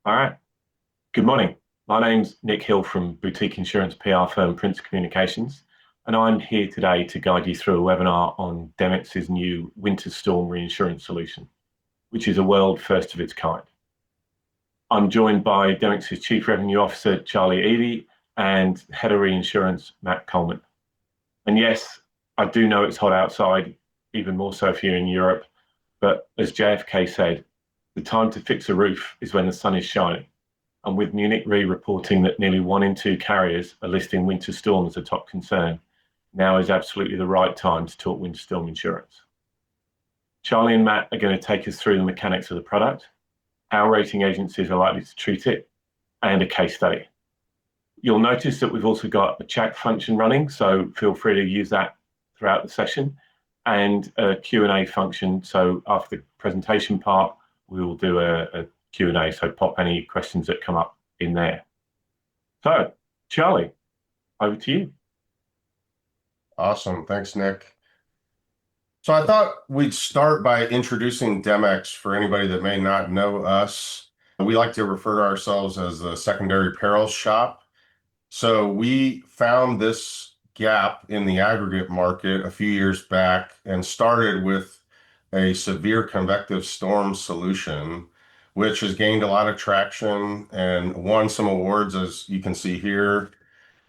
All right. Good morning. My name's Nick Hill from boutique insurance PR firm Prince Communications, and I'm here today to guide you through a webinar on Demex's new winter storm reinsurance solution, which is a world first of its kind. I'm joined by Demex's Chief Revenue Officer, Charlie Eadie, and Head of Reinsurance, Matt Coleman. And yes, I do know it's hot outside, even more so if you're in Europe, but as JFK said, the time to fix a roof is when the sun is shining. And with Munich Re reporting that nearly 1 in 2 carriers are listing winter storm as a top concern, now is absolutely the right time to talk winter storm insurance. Charlie and Matt are going to take us through the mechanics of the product, how rating agencies are likely to treat it, and a case study. You'll notice that we've also got a chat function running, so feel free to use that throughout the session, and a Q&A function. So after the presentation part, we will do a Q&A, so pop any questions that come up in there. So, Charlie, over to you. Awesome. Thanks, Nick. So I thought we'd start by introducing Demex for anybody that may not know us. We like to refer to ourselves as the secondary perils shop. So we found this gap in the aggregate market a few years back and started with a severe convective storm solution, which has gained a lot of traction and won some awards, as you can see here.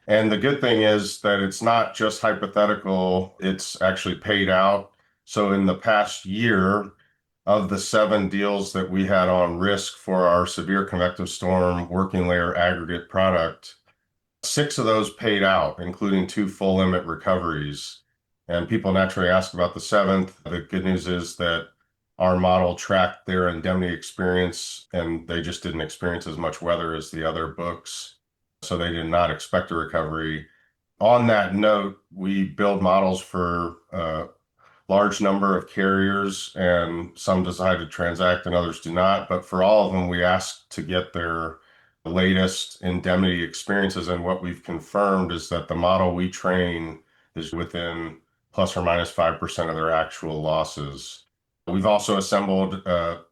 And the good thing is that it's not just hypothetical, it's actually paid out. So in the past year, of the 7 deals that we had on risk for our severe convective storm working layer aggregate product, 6 of those paid out, including 2 full limit recoveries. And people naturally ask about the 7th. The good news is that our model tracked their indemnity experience, and they just didn't experience as much weather as the other books. So they did not expect a recovery. On that note, we build models for a large number of carriers, and some decide to transact and others do not. But for all of them, we ask to get their latest indemnity experiences. And what we've confirmed is that the model we train is within plus or minus 5% of their actual losses. We've also assembled a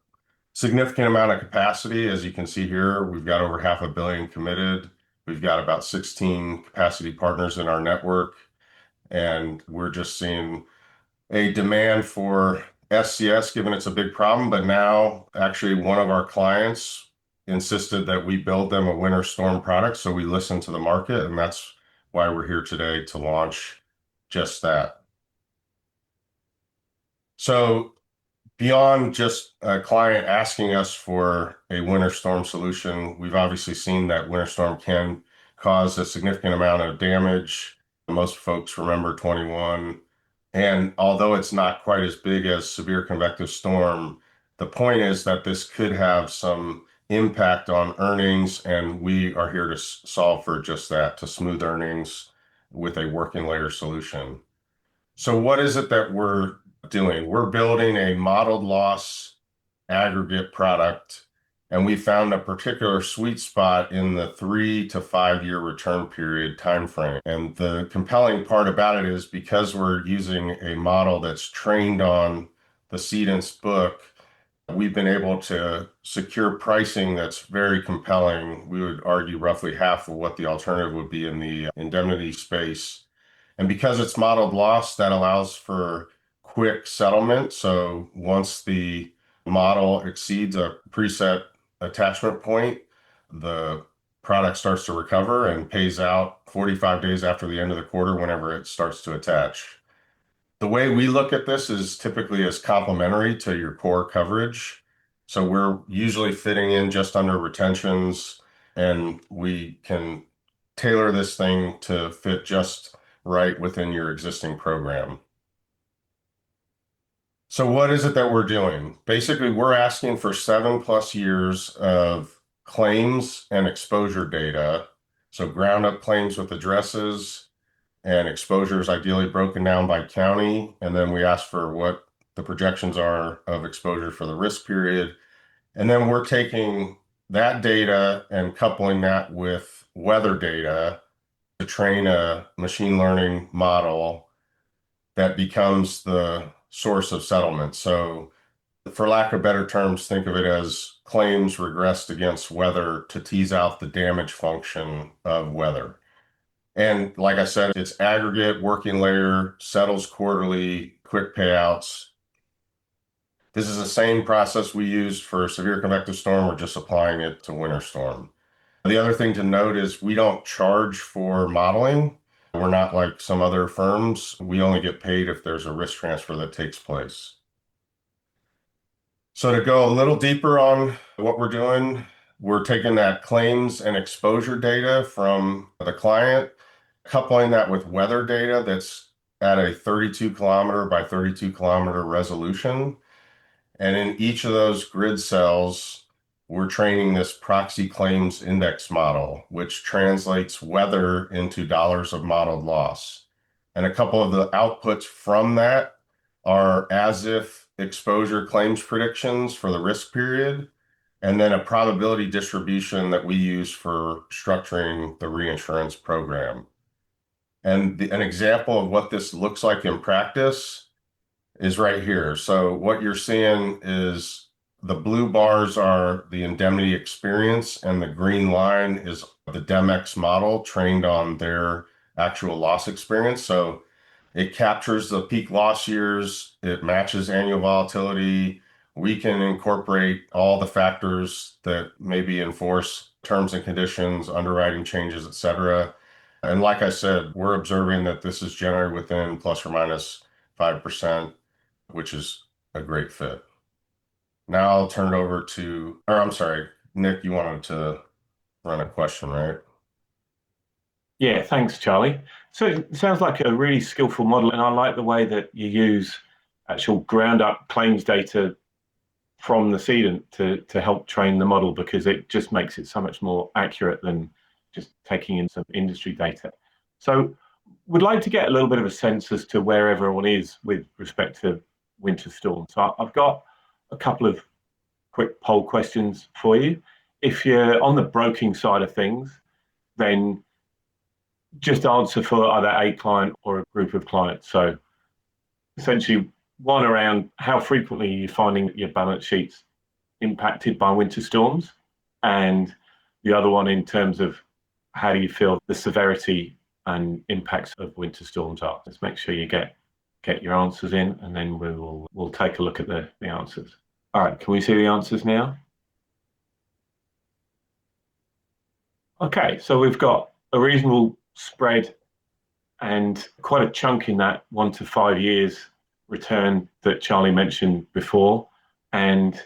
significant amount of capacity. As you can see here, we've got over $500 million committed. We've got about 16 capacity partners in our network, and we're just seeing a demand for SCS, given it's a big problem. But now, actually, one of our clients insisted that we build them a winter storm product, so we listened to the market, and that's why we're here today to launch just that. So beyond just a client asking us for a winter storm solution, we've obviously seen that winter storm can cause a significant amount of damage. Most folks remember 21. And although it's not quite as big as severe convective storm, the point is that this could have some impact on earnings, and we are here to solve for just that, to smooth earnings with a working layer solution. So what is it that we're doing? We're building a modeled loss aggregate product, and we found a particular sweet spot in the 3 to 5 year return period timeframe. And the compelling part about it is because we're using a model that's trained on the cedent's book, we've been able to secure pricing that's very compelling. We would argue roughly half of what the alternative would be in the indemnity space. And because it's modeled loss, that allows for quick settlement. So once the model exceeds a preset attachment point, the product starts to recover and pays out 45 days after the end of the quarter whenever it starts to attach. The way we look at this is typically as complementary to your core coverage. So we're usually fitting in just under retentions, and we can tailor this thing to fit just right within your existing program. So what is it that we're doing? Basically, we're asking for 7+ years of claims and exposure data. So ground up claims with addresses and exposures ideally broken down by county. And then we ask for what the projections are of exposure for the risk period. And then we're taking that data and coupling that with weather data to train a machine learning model that becomes the source of settlement. So For lack of better terms, think of it as claims regressed against weather to tease out the damage function of weather. And like I said, it's aggregate, working layer, settles quarterly, quick payouts. This is the same process we used for severe convective storm. We're just applying it to winter storm. The other thing to note is we don't charge for modeling. We're not like some other firms. We only get paid if there's a risk transfer that takes place. So to go a little deeper on what we're doing, we're taking that claims and exposure data from the client, coupling that with weather data that's at a 32 kilometer by 32 kilometer resolution. And in each of those grid cells, we're training this proxy claims index model, which translates weather into dollars of modeled loss. And a couple of the outputs from that are as if exposure claims predictions for the risk period, and then a probability distribution that we use for structuring the reinsurance program. And an example of what this looks like in practice is right here. So what you're seeing is the blue bars are the indemnity experience, and the green line is the Demex model trained on their actual loss experience. So it captures the peak loss years, it matches annual volatility. We can incorporate all the factors that maybe enforce terms and conditions, underwriting changes, et cetera. And like I said, we're observing that this is generally within plus or minus 5%, which is a great fit. Now I'll turn it over to, or I'm sorry, Nick, you wanted to run a question, right? Yeah, thanks, Charlie. So it sounds like a really skillful model, and I like the way that you use actual ground up claims data from the cedant to help train the model, because it just makes it so much more accurate than just taking in some industry data. So would like to get a little bit of a sense as to where everyone is with respect to winter storms. So I've got a couple of quick poll questions for you. If you're on the broking side of things, then just answer for either a client or a group of clients. So essentially, one around how frequently you're finding that your balance sheet's impacted by winter storms, and the other one in terms of how do you feel the severity and impacts of winter storms are. Let's make sure you get your answers in, and then we'll take a look at the answers. All right, can we see the answers now? Okay, so we've got a reasonable spread and quite a chunk in that 1 to 5 years return that Charlie mentioned before, and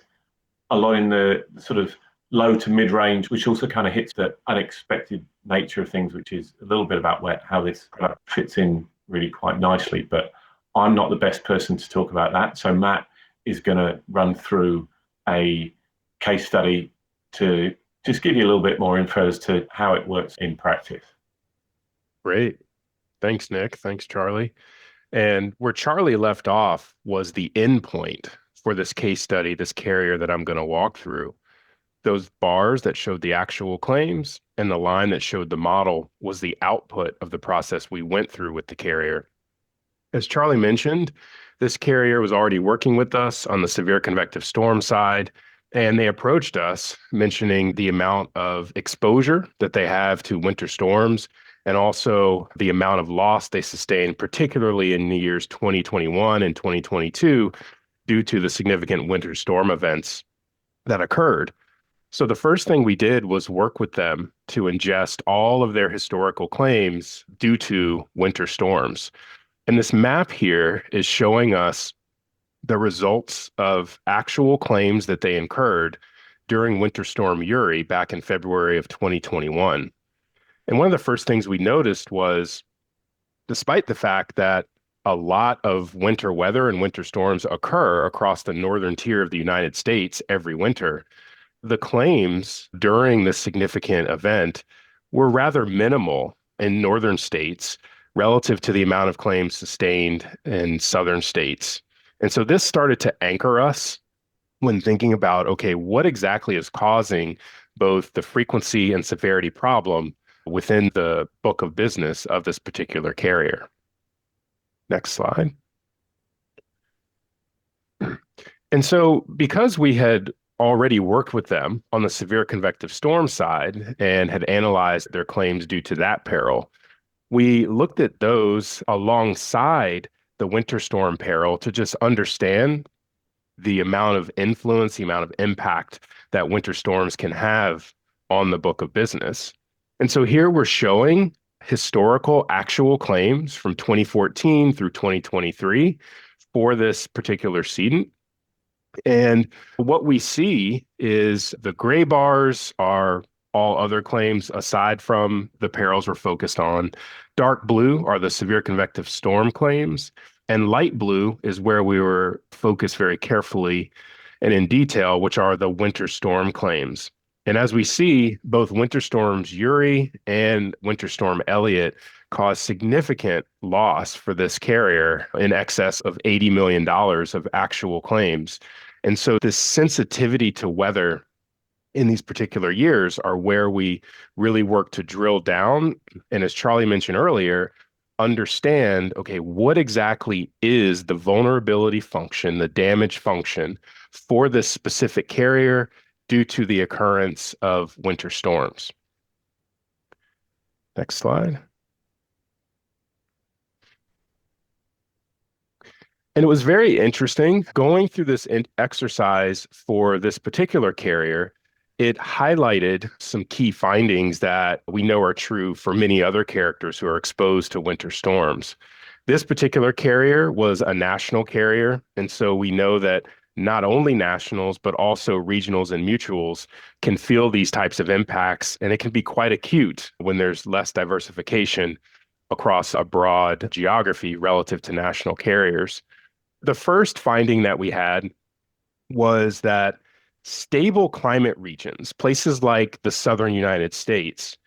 a lot in the sort of low to mid range, which also kind of hits the unexpected nature of things, which is a little bit about how this product fits in really quite nicely. But I'm not the best person to talk about that. So Matt is going to run through a case study to just give you a little bit more info as to how it works in practice. Great. Thanks, Nick. Thanks, Charlie. And where Charlie left off was the endpoint for this case study, this carrier that I'm going to walk through. Those bars that showed the actual claims and the line that showed the model was the output of the process we went through with the carrier. As Charlie mentioned, this carrier was already working with us on the severe convective storm side, and they approached us mentioning the amount of exposure that they have to winter storms and also the amount of loss they sustained, particularly in the years 2021 and 2022, due to the significant winter storm events that occurred. So the first thing we did was work with them to ingest all of their historical claims due to winter storms. And this map here is showing us the results of actual claims that they incurred during Winter Storm Uri back in February of 2021. And one of the first things we noticed was, despite the fact that a lot of winter weather and winter storms occur across the northern tier of the United States every winter, the claims during this significant event were rather minimal in northern states relative to the amount of claims sustained in southern states. And so this started to anchor us when thinking about, okay, what exactly is causing both the frequency and severity problem within the book of business of this particular carrier. Next slide. And so, because we had already worked with them on the severe convective storm side and had analyzed their claims due to that peril, we looked at those alongside the winter storm peril to just understand the amount of influence, the amount of impact that winter storms can have on the book of business. And so here we're showing historical actual claims from 2014 through 2023 for this particular cedant. And what we see is the gray bars are all other claims aside from the perils we're focused on. Dark blue are the severe convective storm claims, and light blue is where we were focused very carefully and in detail, which are the winter storm claims. And as we see, both Winter Storms Uri and Winter Storm Elliott caused significant loss for this carrier in excess of $80 million of actual claims. And so this sensitivity to weather in these particular years are where we really work to drill down. And as Charlie mentioned earlier, understand, okay, what exactly is the vulnerability function, the damage function for this specific carrier due to the occurrence of winter storms. Next slide. And it was very interesting going through this exercise for this particular carrier. It highlighted some key findings that we know are true for many other characters who are exposed to winter storms. This particular carrier was a national carrier, and so we know that not only nationals, but also regionals and mutuals can feel these types of impacts, and it can be quite acute when there's less diversification across a broad geography relative to national carriers. The first finding that we had was that stable climate regions, places like the southern United States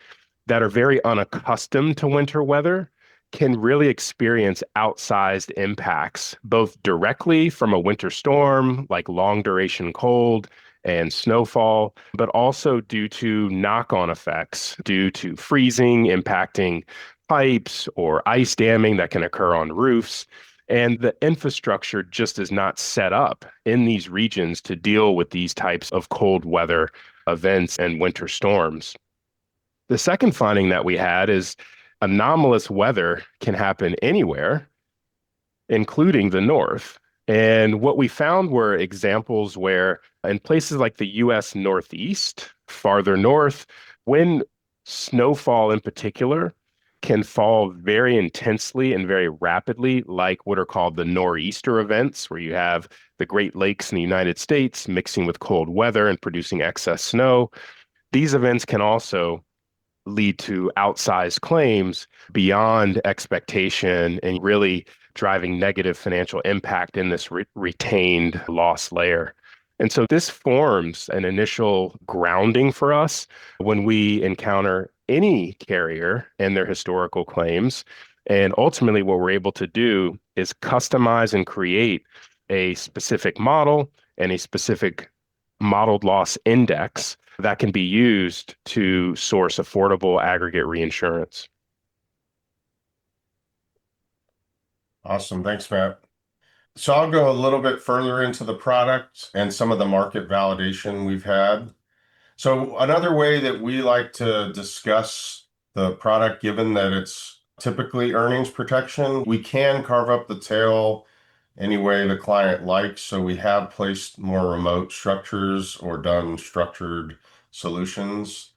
that are very unaccustomed to winter weather, can really experience outsized impacts, both directly from a winter storm, like long duration cold and snowfall, but also due to knock-on effects due to freezing, impacting pipes or ice damming that can occur on roofs. And the infrastructure just is not set up in these regions to deal with these types of cold weather events and winter storms. The second finding that we had is anomalous weather can happen anywhere, including the north. And what we found were examples where in places like the US Northeast, farther north, when snowfall in particular can fall very intensely and very rapidly, like what are called the nor'easter events, where you have the Great Lakes in the United States mixing with cold weather and producing excess snow. These events can also lead to outsized claims beyond expectation and really driving negative financial impact in this retained loss layer. And so this forms an initial grounding for us when we encounter any carrier and their historical claims. And ultimately, what we're able to do is customize and create a specific model and a specific modeled loss index that can be used to source affordable aggregate reinsurance. Awesome. Thanks, Matt. So I'll go a little bit further into the product and some of the market validation we've had. So another way that we like to discuss the product, given that it's typically earnings protection, we can carve up the tail any way the client likes. So we have placed more remote structures or done structured solutions.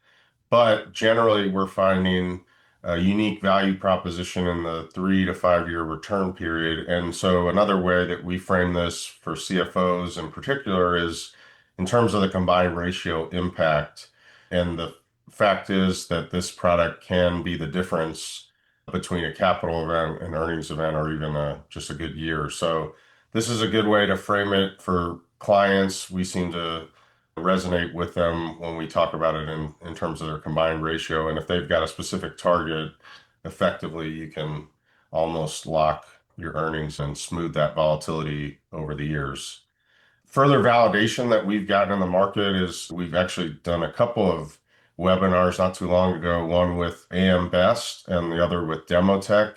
But generally, we're finding a unique value proposition in the 3 to 5 year return period. And so another way that we frame this for CFOs in particular is in terms of the combined ratio impact. And the fact is that this product can be the difference between a capital event and earnings event, or even just a good year. So this is a good way to frame it for clients. We seem to resonate with them when we talk about it in terms of their combined ratio. And if they've got a specific target, effectively, you can almost lock your earnings and smooth that volatility over the years. Further validation that we've gotten in the market is we've actually done a couple of webinars not too long ago, one with AM Best and the other with Demotech.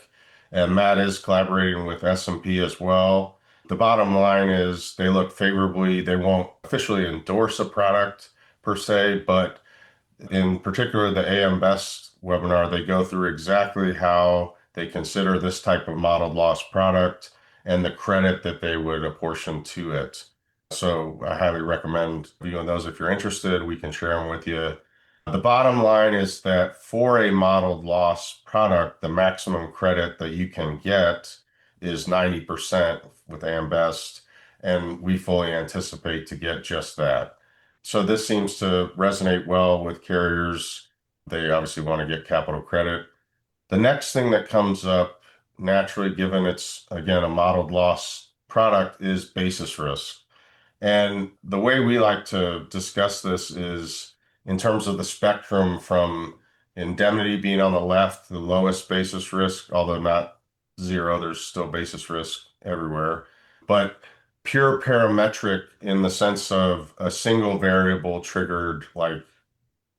And Matt is collaborating with S&P as well. The bottom line is they look favorably. They won't officially endorse a product per se, but in particular, the AM Best webinar, they go through exactly how they consider this type of modeled loss product and the credit that they would apportion to it. So I highly recommend viewing those. If you're interested, we can share them with you. The bottom line is that for a modeled loss product, the maximum credit that you can get is 90% with AM Best, and we fully anticipate to get just that. So this seems to resonate well with carriers. They obviously want to get capital credit. The next thing that comes up naturally, given it's, again, a modeled loss product, is basis risk. And the way we like to discuss this is in terms of the spectrum from indemnity being on the left, the lowest basis risk, although not zero, there's still basis risk everywhere. But pure parametric in the sense of a single variable triggered, like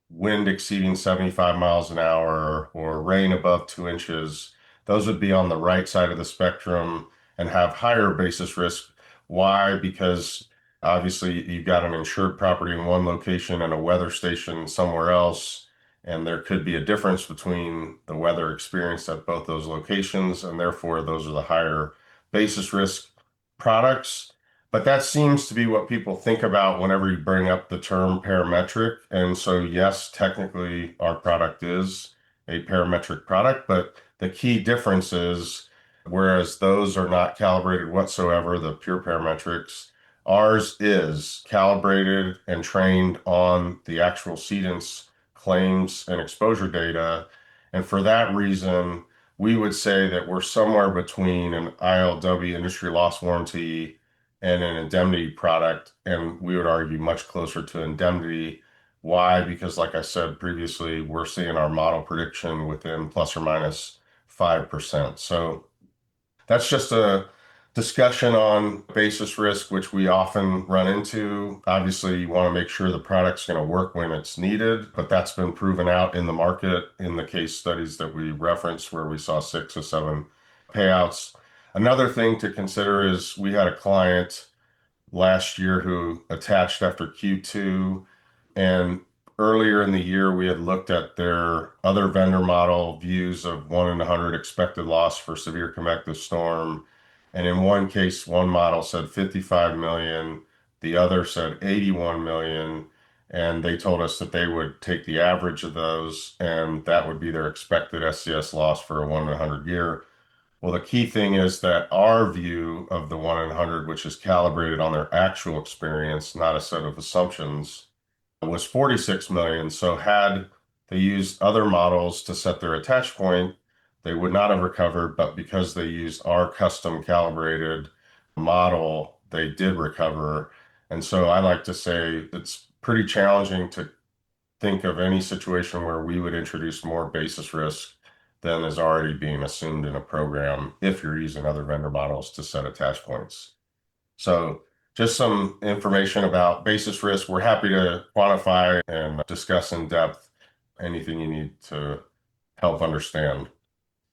wind exceeding 75 miles an hour or rain above 2 inches, those would be on the right side of the spectrum and have higher basis risk. Why? Because obviously you've got an insured property in one location and a weather station somewhere else, and there could be a difference between the weather experienced at both those locations, and therefore those are the higher basis risk products. But that seems to be what people think about whenever you bring up the term parametric. And so, yes, technically our product is a parametric product, but the key difference is, whereas those are not calibrated whatsoever, the pure parametrics, ours is calibrated and trained on the actual cedents' claims and exposure data. And for that reason, we would say that we're somewhere between an ILW, industry loss warranty, and an indemnity product, and we would argue much closer to indemnity. Why? Because like I said previously, we're seeing our model prediction within plus or minus 5%. So that's just a discussion on basis risk, which we often run into. Obviously, you want to make sure the product's going to work when it's needed, but that's been proven out in the market in the case studies that we referenced where we saw 6 or 7 payouts. Another thing to consider is we had a client last year who attached after Q2, and earlier in the year we had looked at their other vendor model views of 1 in 100 expected loss for severe convective storm. And in one case, one model said 55 million, the other said 81 million, and they told us that they would take the average of those, and that would be their expected SCS loss for a 1 in 100 year. Well, the key thing is that our view of the 1 in 100, which is calibrated on their actual experience, not a set of assumptions, was 46 million. So had they used other models to set their attach point, they would not have recovered, but because they used our custom calibrated model, they did recover. And so I like to say it's pretty challenging to think of any situation where we would introduce more basis risk than is already being assumed in a program if you're using other vendor models to set attach points. So just some information about basis risk. We're happy to quantify and discuss in depth anything you need to help understand.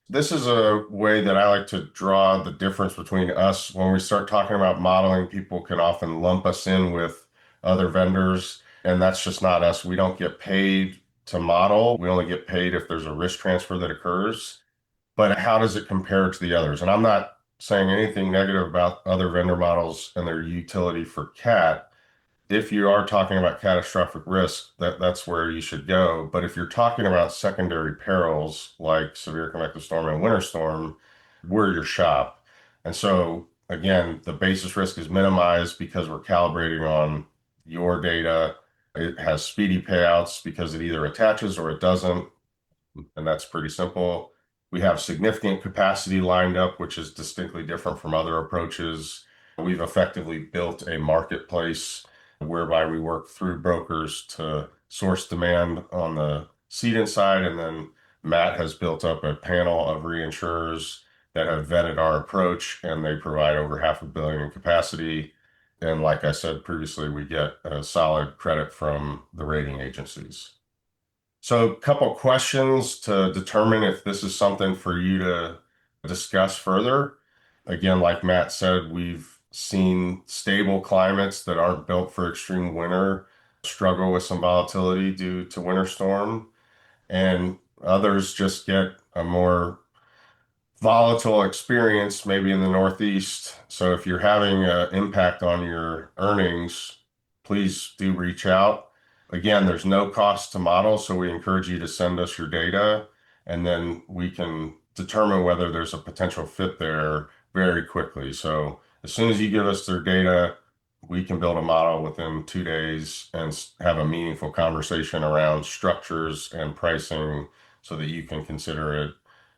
This is a way that I like to draw the difference between us. When we start talking about modeling, people can often lump us in with other vendors, and that's just not us. We don't get paid to model. We only get paid if there's a risk transfer that occurs. But how does it compare to the others? And I'm not saying anything negative about other vendor models and their utility for CAT. If you are talking about catastrophic risk, that's where you should go. But if you're talking about secondary perils like severe convective storm and winter storm, we're your shop. And so again, the basis risk is minimized because we're calibrating on your data. It has speedy payouts because it either attaches or it doesn't, and that's pretty simple. We have significant capacity lined up, which is distinctly different from other approaches. We've effectively built a marketplace whereby we work through brokers to source demand on the cedent side, and then Matt has built up a panel of reinsurers that have vetted our approach, and they provide over $500 million in capacity. And like I said previously, we get a solid credit from the rating agencies. So a couple questions to determine if this is something for you to discuss further. Again, like Matt said, we've seen stable climates that aren't built for extreme winter struggle with some volatility due to winter storm, and others just get a more volatile experience, maybe in the Northeast. So if you're having an impact on your earnings, please do reach out. Again, there's no cost to model, so we encourage you to send us your data, and then we can determine whether there's a potential fit there very quickly. So as soon as you give us their data, we can build a model within 2 days and have a meaningful conversation around structures and pricing so that you can consider it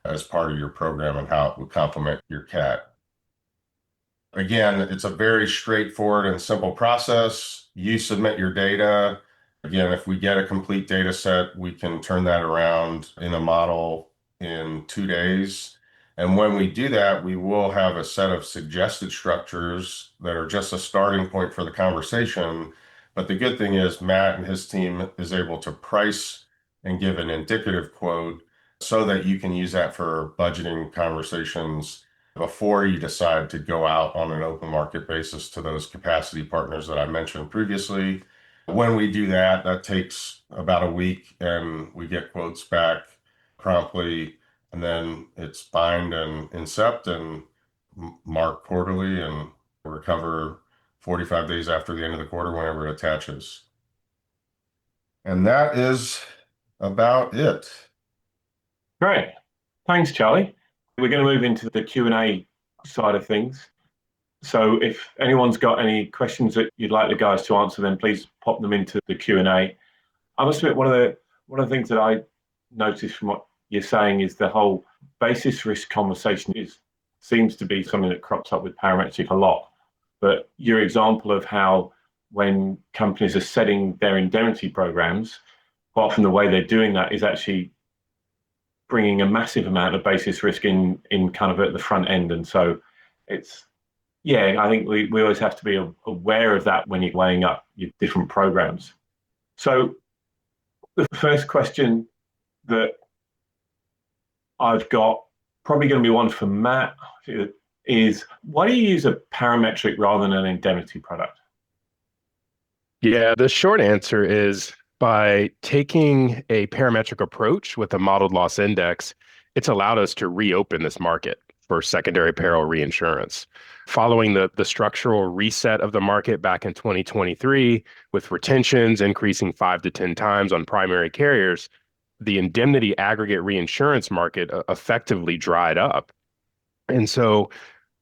as part of your program and how it would complement your cat. Again, it's a very straightforward and simple process. You submit your data. Again, if we get a complete data set, we can turn that around in a model in 2 days. And when we do that, we will have a set of suggested structures that are just a starting point for the conversation. But the good thing is Matt and his team is able to price and give an indicative quote so that you can use that for budgeting conversations before you decide to go out on an open market basis to those capacity partners that I mentioned previously. When we do that, that takes about a week, and we get quotes back promptly, and then it's bind and incept and mark quarterly and recover 45 days after the end of the quarter whenever it attaches. And that is about it. Great. Thanks, Charlie. We're going to move into the Q&A side of things. So if anyone's got any questions that you'd like the guys to answer, then please pop them into the Q&A. I must admit, one of the things that I noticed from what you're saying is the whole basis risk conversation seems to be something that crops up with parametric a lot. But your example of how when companies are setting their indemnity programs, quite often the way they're doing that is actually bringing a massive amount of basis risk in kind of at the front end. And so I think we always have to be aware of that when you're weighing up your different programs. So the first question that I've got, probably going to be one for Matt, is why do you use a parametric rather than an indemnity product? Yeah, the short answer is by taking a parametric approach with a modeled loss index, it's allowed us to reopen this market for secondary peril reinsurance. Following the structural reset of the market back in 2023, with retentions increasing 5 to 10 times on primary carriers, the indemnity aggregate reinsurance market effectively dried up. And so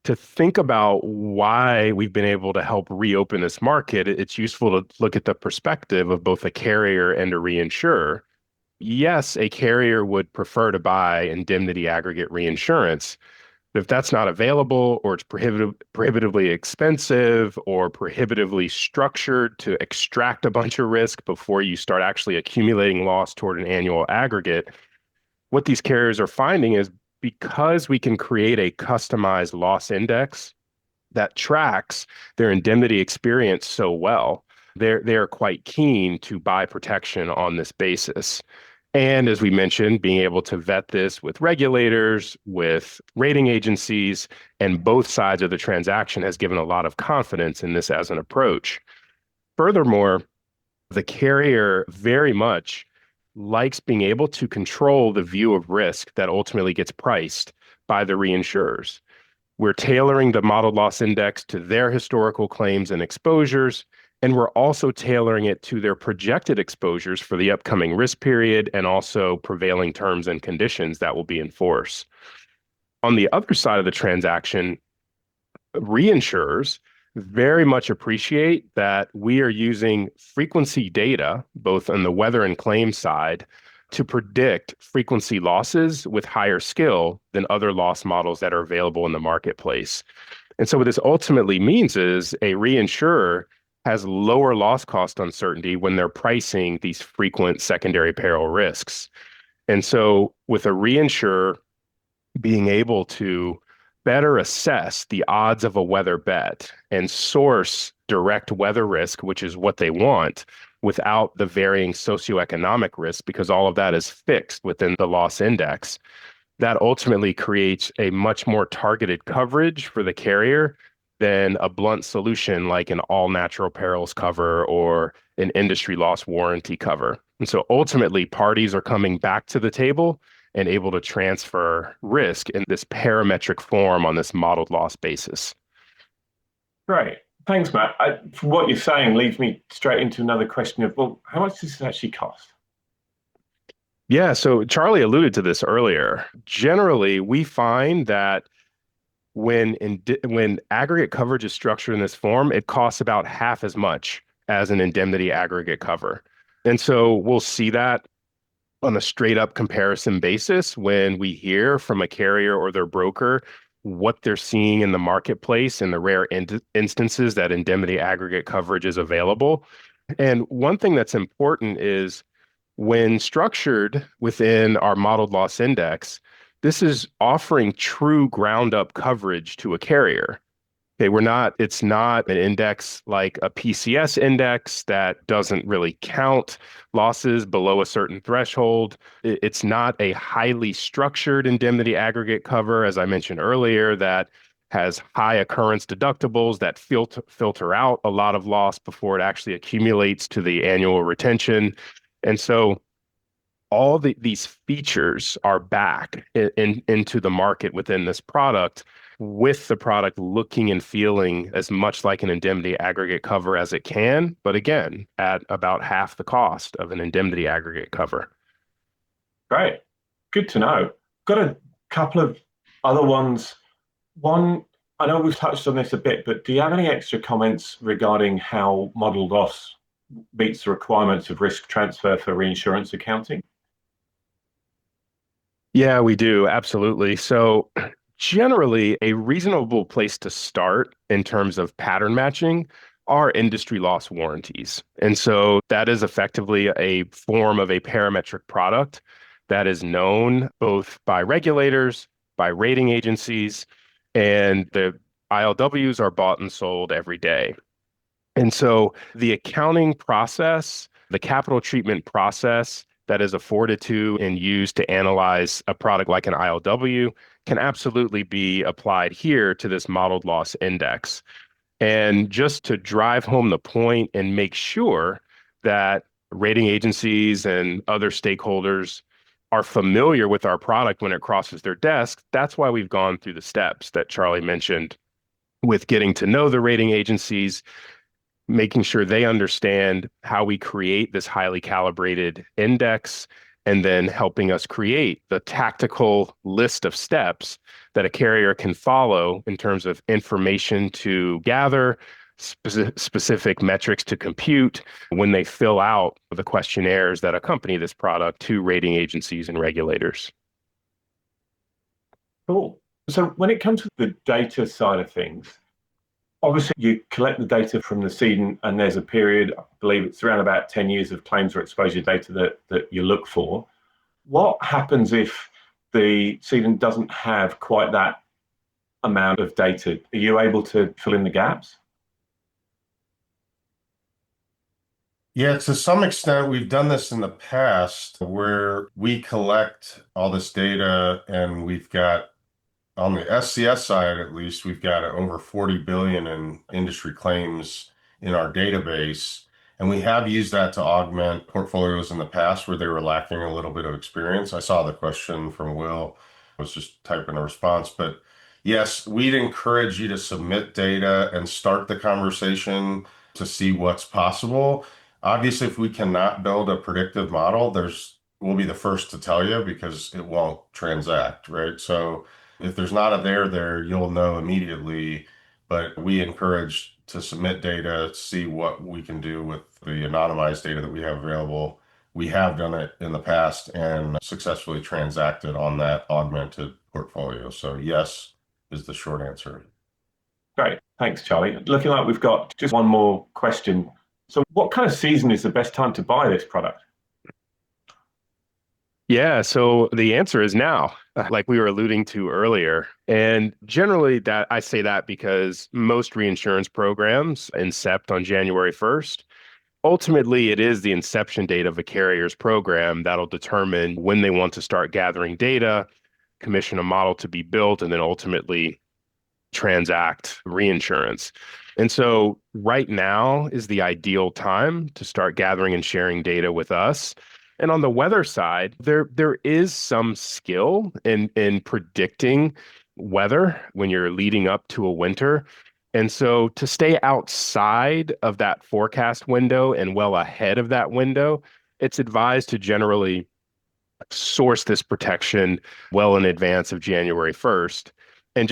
to think about why we've been able to help reopen this market, it's useful to look at the perspective of both a carrier and a reinsurer. Yes, a carrier would prefer to buy indemnity aggregate reinsurance. But if that's not available, or it's prohibitively expensive or prohibitively structured to extract a bunch of risk before you start actually accumulating loss toward an annual aggregate, what these carriers are finding is because we can create a customized loss index that tracks their indemnity experience so well, they're quite keen to buy protection on this basis. And as we mentioned, being able to vet this with regulators, with rating agencies, and both sides of the transaction has given a lot of confidence in this as an approach. Furthermore, the carrier very much likes being able to control the view of risk that ultimately gets priced by the reinsurers. We're tailoring the modeled loss index to their historical claims and exposures, and we're also tailoring it to their projected exposures for the upcoming risk period and also prevailing terms and conditions that will be in force. On the other side of the transaction, reinsurers very much appreciate that we are using frequency data, both on the weather and claims side, to predict frequency losses with higher skill than other loss models that are available in the marketplace. And so what this ultimately means is a reinsurer has lower loss cost uncertainty when they're pricing these frequent secondary peril risks. And so with a reinsurer being able to better assess the odds of a weather bet and source direct weather risk, which is what they want, without the varying socioeconomic risk, because all of that is fixed within the loss index, that ultimately creates a much more targeted coverage for the carrier than a blunt solution like an all natural perils cover or an industry loss warranty cover. And so ultimately, parties are coming back to the table and able to transfer risk in this parametric form on this modeled loss basis. Great. Thanks, Matt. From what you're saying leads me straight into another question of, well, how much does this actually cost? Yeah, so Charlie alluded to this earlier. Generally, we find that when aggregate coverage is structured in this form, it costs about half as much as an indemnity aggregate cover. And so we'll see that on a straight up comparison basis when we hear from a carrier or their broker what they're seeing in the marketplace and the rare instances that indemnity aggregate coverage is available. And one thing that's important is when structured within our modeled loss index, this is offering true ground up coverage to a carrier. Okay, it's not an index like a PCS index that doesn't really count losses below a certain threshold. It's not a highly structured indemnity aggregate cover, as I mentioned earlier, that has high occurrence deductibles that filter out a lot of loss before it actually accumulates to the annual retention. And so all these features are back into the market within this product, with the product looking and feeling as much like an indemnity aggregate cover as it can, but again, at about half the cost of an indemnity aggregate cover. Great. Good to know. Got a couple of other ones. One, I know we've touched on this a bit, but do you have any extra comments regarding how model loss meets the requirements of risk transfer for reinsurance accounting? Yeah, we do. Absolutely. So generally, a reasonable place to start in terms of pattern matching are industry loss warranties. And so that is effectively a form of a parametric product that is known both by regulators, by rating agencies, and the ILWs are bought and sold every day. And so the accounting process, the capital treatment process that is afforded to and used to analyze a product like an ILW can absolutely be applied here to this modeled loss index. And just to drive home the point and make sure that rating agencies and other stakeholders are familiar with our product when it crosses their desk, that's why we've gone through the steps that Charlie mentioned with getting to know the rating agencies, making sure they understand how we create this highly calibrated index, and then helping us create the tactical list of steps that a carrier can follow in terms of information to gather, specific metrics to compute when they fill out the questionnaires that accompany this product to rating agencies and regulators. Cool. So when it comes to the data side of things, obviously you collect the data from the cedent and there's a period, I believe it's around about 10 years of claims or exposure data that you look for. What happens if the cedent doesn't have quite that amount of data? Are you able to fill in the gaps? Yeah, to some extent, we've done this in the past where we collect all this data and we've got, on the SCS side at least, we've got over 40 billion in industry claims in our database. And we have used that to augment portfolios in the past where they were lacking a little bit of experience. I saw the question from Will. I was just typing a response. But yes, we'd encourage you to submit data and start the conversation to see what's possible. Obviously, if we cannot build a predictive model, we'll be the first to tell you because it won't transact, right? So if there's not a there, you'll know immediately. But we encourage to submit data, see what we can do with the anonymized data that we have available. We have done it in the past and successfully transacted on that augmented portfolio. So yes is the short answer. Great. Thanks, Charlie. Looking like we've got just one more question. So what kind of season is the best time to buy this product? Yeah, so the answer is now, like we were alluding to earlier. And generally that I say that because most reinsurance programs incept on January 1st. Ultimately, it is the inception date of a carrier's program that'll determine when they want to start gathering data, commission a model to be built, and then ultimately transact reinsurance. And so right now is the ideal time to start gathering and sharing data with us. And on the weather side, there is some skill in predicting weather when you're leading up to a winter. And so to stay outside of that forecast window and well ahead of that window, it's advised to generally source this protection well in advance of January 1st. And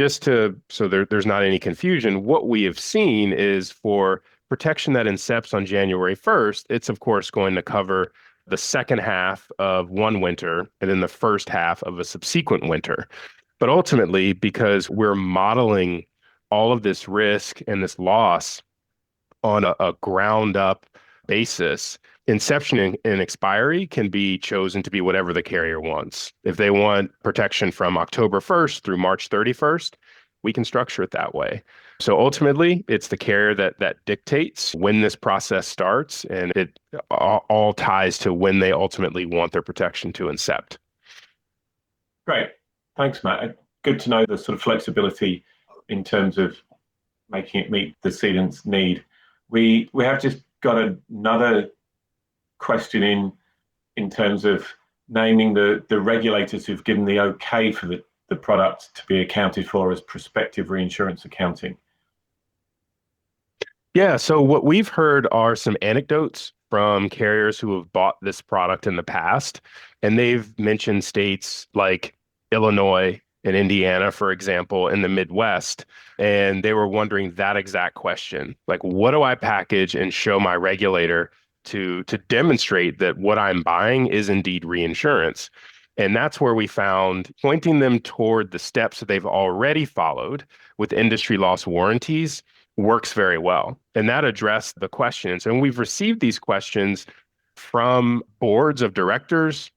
so there's not any confusion, what we have seen is for protection that incepts on January 1st, it's of course going to cover the second half of one winter and then the first half of a subsequent winter. But ultimately, because we're modeling all of this risk and this loss on a ground up basis, inception and expiry can be chosen to be whatever the carrier wants. If they want protection from October 1st through March 31st, we can structure it that way. So ultimately, it's the carrier that dictates when this process starts, and it all ties to when they ultimately want their protection to incept. Great. Thanks, Matt. Good to know the sort of flexibility in terms of making it meet the cedent's need. We have just got another question in terms of naming the regulators who've given the okay for the product to be accounted for as prospective reinsurance accounting. Yeah, so what we've heard are some anecdotes from carriers who have bought this product in the past, and they've mentioned states like Illinois and Indiana, for example, in the Midwest, and they were wondering that exact question. Like, what do I package and show my regulator to demonstrate that what I'm buying is indeed reinsurance? And that's where we found pointing them toward the steps that they've already followed with industry loss warranties works very well. And that addressed the questions. And we've received these questions from boards of directors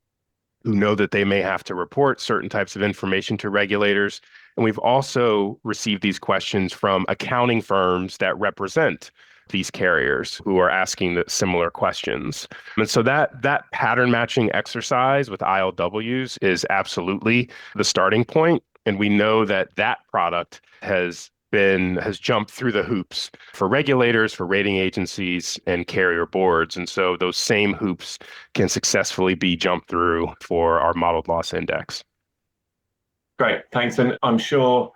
who know that they may have to report certain types of information to regulators. And we've also received these questions from accounting firms that represent these carriers who are asking the similar questions. And so that pattern matching exercise with ILWs is absolutely the starting point. And we know that product has jumped through the hoops for regulators, for rating agencies, and carrier boards. And so those same hoops can successfully be jumped through for our modeled loss index. Great, thanks. And I'm sure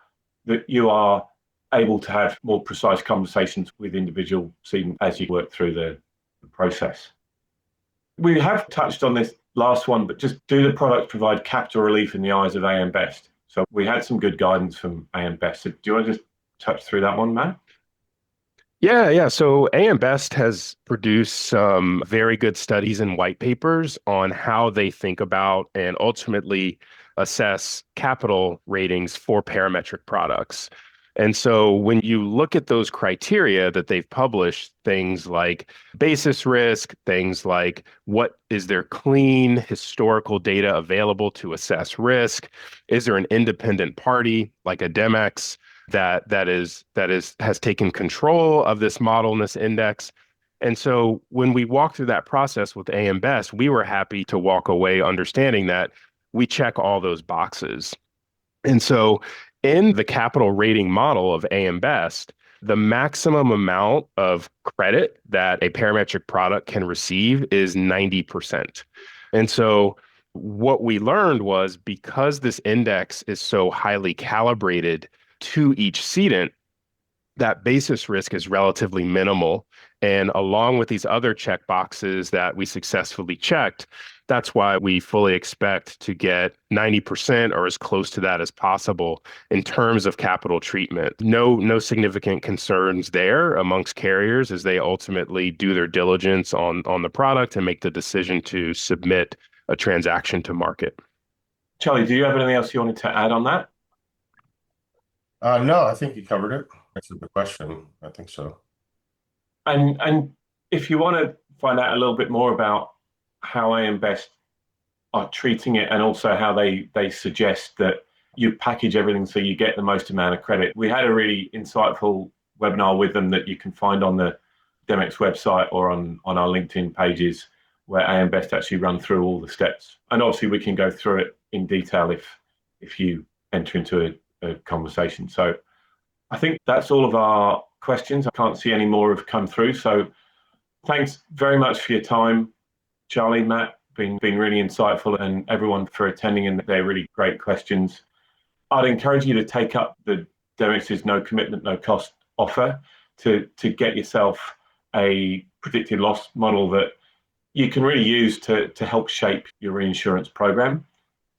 that you are able to have more precise conversations with individual cedents as you work through the process. We have touched on this last one, but just do the products provide capital relief in the eyes of AM Best? So we had some good guidance from AM Best. So do you want to just touch through that one, Matt? Yeah. So AM Best has produced some very good studies and white papers on how they think about and ultimately assess capital ratings for parametric products. And so when you look at those criteria that they've published, things like basis risk, things like what is there clean historical data available to assess risk? Is there an independent party like a Demex that has taken control of this model and this index? And so when we walk through that process with AM Best, we were happy to walk away understanding that we check all those boxes. And so in the capital rating model of AM Best, the maximum amount of credit that a parametric product can receive is 90%. And so what we learned was because this index is so highly calibrated to each cedent, that basis risk is relatively minimal. And along with these other check boxes that we successfully checked, that's why we fully expect to get 90% or as close to that as possible in terms of capital treatment. No significant concerns there amongst carriers as they ultimately do their diligence on the product and make the decision to submit a transaction to market. Charlie, do you have anything else you wanted to add on that? No, I think you covered it. Answered the question. I think so. And if you want to find out a little bit more about how AM Best are treating it and also how they suggest that you package everything so you get the most amount of credit, we had a really insightful webinar with them that you can find on the Demex website or on our LinkedIn pages, where AM Best actually run through all the steps. And obviously we can go through it in detail if you enter into a conversation. So I think that's all of our questions. I can't see any more have come through. So thanks very much for your time, Charlie, Matt. Been really insightful, and everyone for attending and their really great questions. I'd encourage you to take up the Demex's no commitment, no cost offer to get yourself a predicted loss model that you can really use to help shape your reinsurance program.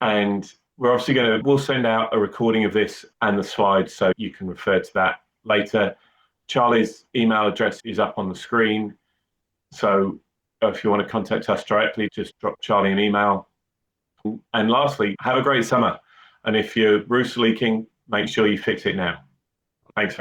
And we'll send out a recording of this and the slides so you can refer to that later. Charlie's email address is up on the screen. So if you want to contact us directly, just drop Charlie an email. And lastly, have a great summer. And if your roof's leaking, make sure you fix it now. Thanks very much.